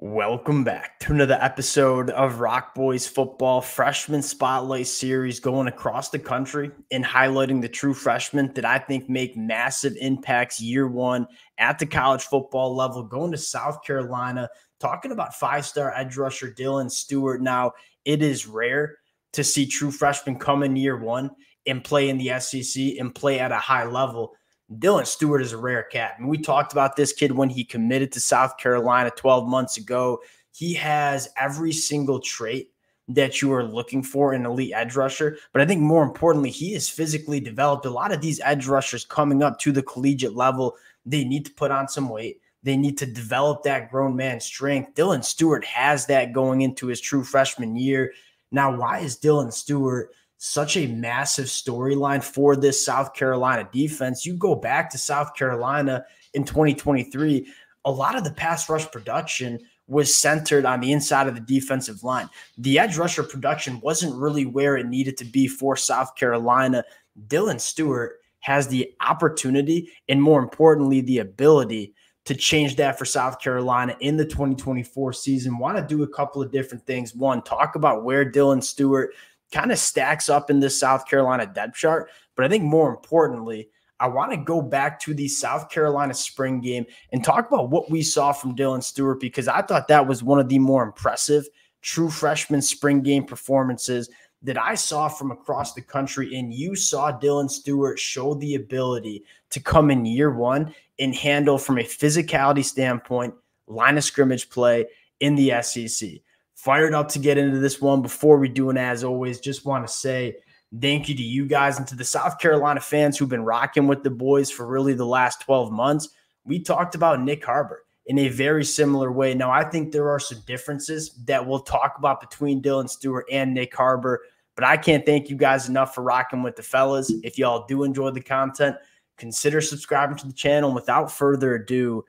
Welcome back to another episode of Rock Boys Football Freshman Spotlight Series, going across the country and highlighting the true freshmen that I think make massive impacts year one at the college football level. Going to South Carolina, talking about five-star edge rusher Dylan Stewart. Now, it is rare to see true freshmen come in year one and play in the SEC and play at a high level. Dylan Stewart is a rare cat. I mean, we talked about this kid when he committed to South Carolina 12 months ago. He has every single trait that you are looking for in an elite edge rusher. But I think more importantly, he is physically developed. A lot of these edge rushers coming up to the collegiate level, they need to put on some weight. They need to develop that grown man strength. Dylan Stewart has that going into his true freshman year. Now, why is Dylan Stewart such a massive storyline for this South Carolina defense? You go back to South Carolina in 2023, a lot of the pass rush production was centered on the inside of the defensive line. The edge rusher production wasn't really where it needed to be for South Carolina. Dylan Stewart has the opportunity and, more importantly, the ability to change that for South Carolina in the 2024 season. Want to do a couple of different things. One, talk about where Dylan Stewart kind of stacks up in this South Carolina depth chart. But I think more importantly, I want to go back to the South Carolina spring game and talk about what we saw from Dylan Stewart, because I thought that was one of the more impressive true freshman spring game performances that I saw from across the country. And you saw Dylan Stewart show the ability to come in year one and handle, from a physicality standpoint, line of scrimmage play in the SEC. Fired up to get into this one. Before we do, and as always, just want to say thank you to you guys and to the South Carolina fans who've been rocking with the boys for really the last 12 months. We talked about Nick Harbor in a very similar way. Now, I think there are some differences that we'll talk about between Dylan Stewart and Nick Harbor, but I can't thank you guys enough for rocking with the fellas. If y'all do enjoy the content, consider subscribing to the channel. And without further ado,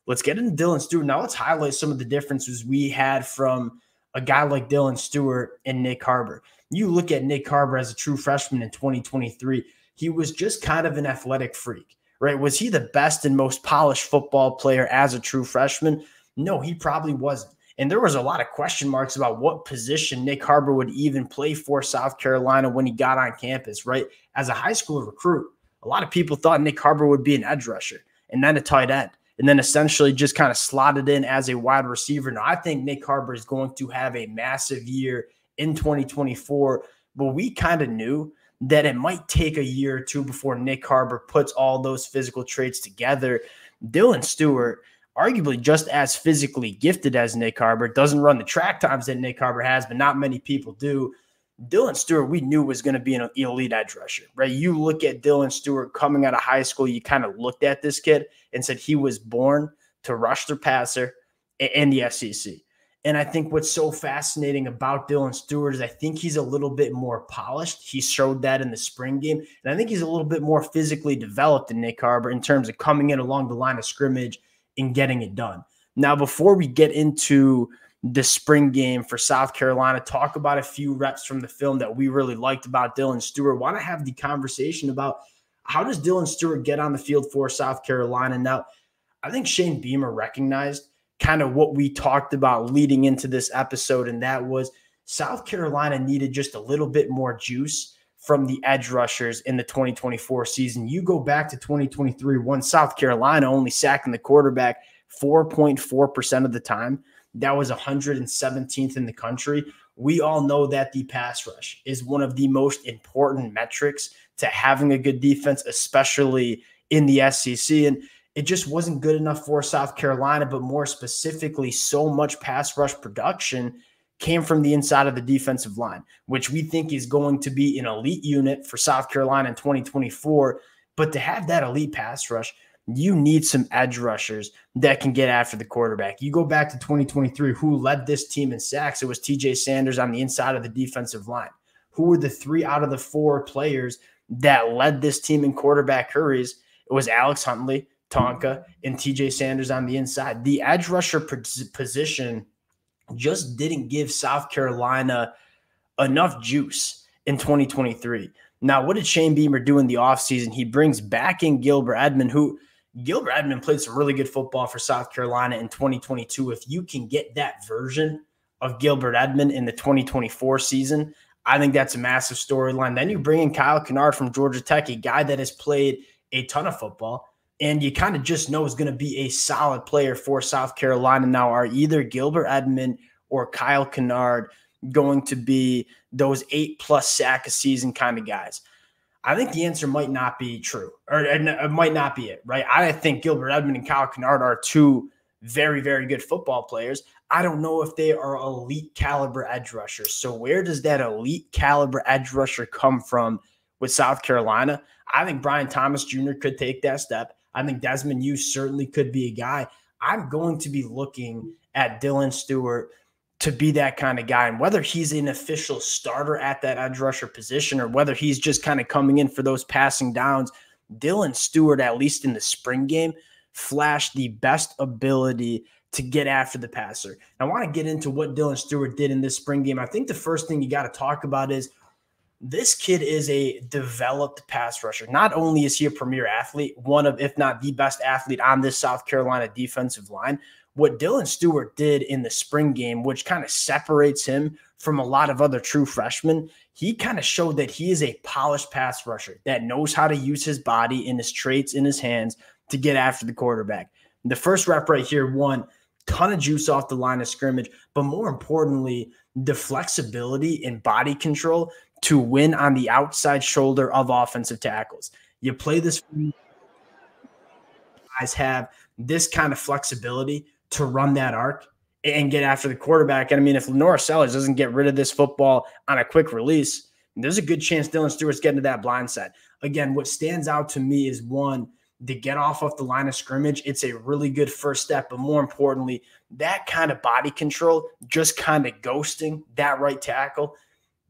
let's get into Dylan Stewart. Now, let's highlight some of the differences we had from a guy like Dylan Stewart and Nick Harbor. You look at Nick Harbor as a true freshman in 2023, he was just kind of an athletic freak, right? Was he the best and most polished football player as a true freshman? No, he probably wasn't. And there was a lot of question marks about what position Nick Harbor would even play for South Carolina when he got on campus, right? As a high school recruit, a lot of people thought Nick Harbor would be an edge rusher and then a tight end, and then essentially just kind of slotted in as a wide receiver. Now, I think Nick Harbor is going to have a massive year in 2024, but we kind of knew that it might take a year or two before Nick Harbor puts all those physical traits together. Dylan Stewart, arguably just as physically gifted as Nick Harbor, doesn't run the track times that Nick Harbor has, but not many people do. Dylan Stewart, we knew was going to be an elite edge rusher, right? You look at Dylan Stewart coming out of high school, you kind of looked at this kid and said he was born to rush the passer in the SEC. And I think what's so fascinating about Dylan Stewart is I think he's a little bit more polished. He showed that in the spring game. And I think he's a little bit more physically developed than Nick Harbor in terms of coming in along the line of scrimmage and getting it done. Now, before we get into the spring game for South Carolina, talk about a few reps from the film that we really liked about Dylan Stewart, want to have the conversation about how does Dylan Stewart get on the field for South Carolina. Now, I think Shane Beamer recognized kind of what we talked about leading into this episode, and that was South Carolina needed just a little bit more juice from the edge rushers in the 2024 season. You go back to 2023, when South Carolina only sacking the quarterback 4.4% of the time. That was 117th in the country. We all know that the pass rush is one of the most important metrics to having a good defense, especially in the SEC. And it just wasn't good enough for South Carolina, but more specifically, so much pass rush production came from the inside of the defensive line, which we think is going to be an elite unit for South Carolina in 2024. But to have that elite pass rush, you need some edge rushers that can get after the quarterback. You go back to 2023, who led this team in sacks? It was TJ Sanders on the inside of the defensive line. Who were the 3 out of the 4 players that led this team in quarterback hurries? It was Alex Huntley, Tonka, and TJ Sanders on the inside. The edge rusher position just didn't give South Carolina enough juice in 2023. Now, what did Shane Beamer do in the offseason? He brings back in Gilbert Edmond, who Gilbert Edmond played some really good football for South Carolina in 2022. If you can get that version of Gilbert Edmond in the 2024 season, I think that's a massive storyline. Then you bring in Kyle Kennard from Georgia Tech, a guy that has played a ton of football, and you kind of just know is going to be a solid player for South Carolina. Now, are either Gilbert Edmond or Kyle Kennard going to be those 8+ sack a season kind of guys? I think the answer might not be true, or it might not be it, right? I think Gilbert Edmond and Kyle Kennard are two very, very good football players. I don't know if they are elite caliber edge rushers. So where does that elite caliber edge rusher come from with South Carolina? I think Brian Thomas Jr. could take that step. I think Desmond Hughes certainly could be a guy. I'm going to be looking at Dylan Stewart to be that kind of guy. And whether he's an official starter at that edge rusher position or whether he's just kind of coming in for those passing downs, Dylan Stewart, at least in the spring game, flashed the best ability to get after the passer. I want to get into what Dylan Stewart did in this spring game. I think the first thing you got to talk about is this kid is a developed pass rusher. Not only is he a premier athlete, one of, if not the best athlete on this South Carolina defensive line, what Dylan Stewart did in the spring game, which kind of separates him from a lot of other true freshmen, he kind of showed that he is a polished pass rusher that knows how to use his body and his traits in his hands to get after the quarterback. The first rep right here, one ton of juice off the line of scrimmage, but more importantly, the flexibility and body control to win on the outside shoulder of offensive tackles. You play this, guys have this kind of flexibility to run that arc and get after the quarterback. And I mean, if Lenora Sellers doesn't get rid of this football on a quick release, there's a good chance Dylan Stewart's getting to that blind side. Again, what stands out to me is, one, to get off of the line of scrimmage. It's a really good first step, but more importantly, that kind of body control, just kind of ghosting that right tackle,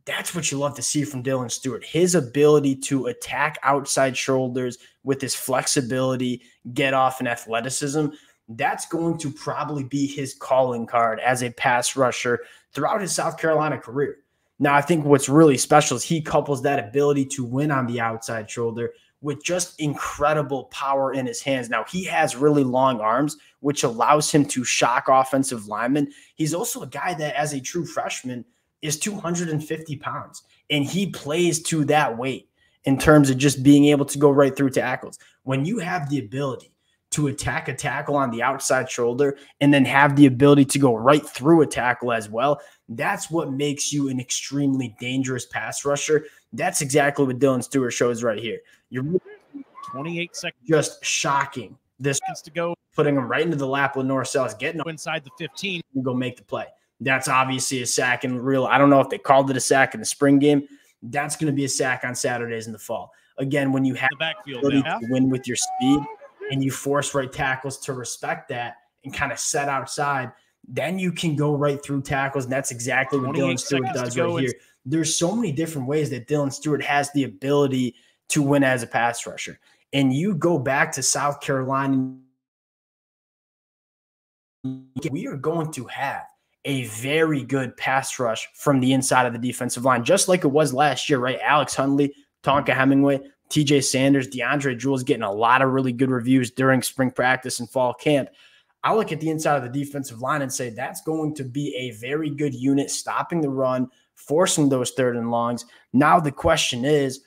that's what you love to see from Dylan Stewart. His ability to attack outside shoulders with his flexibility, get off, and athleticism, that's going to probably be his calling card as a pass rusher throughout his South Carolina career. Now, I think what's really special is he couples that ability to win on the outside shoulder with just incredible power in his hands. Now, he has really long arms, which allows him to shock offensive linemen. He's also a guy that, as a true freshman, is 250 pounds, and he plays to that weight in terms of just being able to go right through tackles. When you have the ability to attack a tackle on the outside shoulder and then have the ability to go right through a tackle as well, that's what makes you an extremely dangerous pass rusher. That's exactly what Dylan Stewart shows right here. You're 28 seconds, just shocking this to go, putting him right into the lap with Norcell's, getting inside the 15 and go make the play. That's obviously a sack in real. I don't know if they called it a sack in the spring game. That's going to be a sack on Saturdays in the fall. Again, when you have the backfield to win with your speed and you force right tackles to respect that and kind of set outside, then you can go right through tackles. And that's exactly what Dylan Stewart does right here. There's so many different ways that Dylan Stewart has the ability to win as a pass rusher. And you go back to South Carolina, we are going to have a very good pass rush from the inside of the defensive line, just like it was last year, right? Alex Hundley, Tonka Hemingway, TJ Sanders, DeAndre Jules getting a lot of really good reviews during spring practice and fall camp. I look at the inside of the defensive line and say that's going to be a very good unit, stopping the run, forcing those third and longs. Now the question is,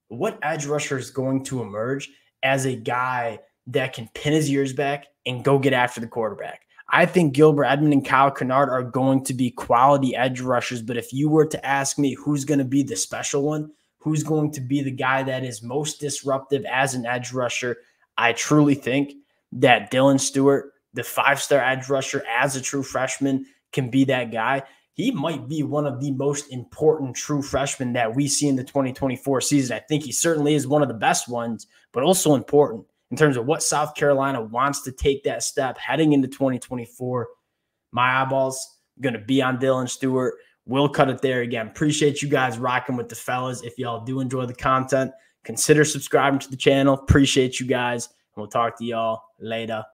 what edge rusher is going to emerge as a guy that can pin his ears back and go get after the quarterback? I think Gilbert Edmond and Kyle Kennard are going to be quality edge rushers, but if you were to ask me who's going to be the special one, who's going to be the guy that is most disruptive as an edge rusher, I truly think that Dylan Stewart, the 5-star edge rusher as a true freshman, can be that guy. He might be one of the most important true freshmen that we see in the 2024 season. I think he certainly is one of the best ones, but also important in terms of what South Carolina wants to take that step heading into 2024. My eyeballs going to be on Dylan Stewart. We'll cut it there. Again, appreciate you guys rocking with the fellas. If y'all do enjoy the content, consider subscribing to the channel. Appreciate you guys, and we'll talk to y'all later.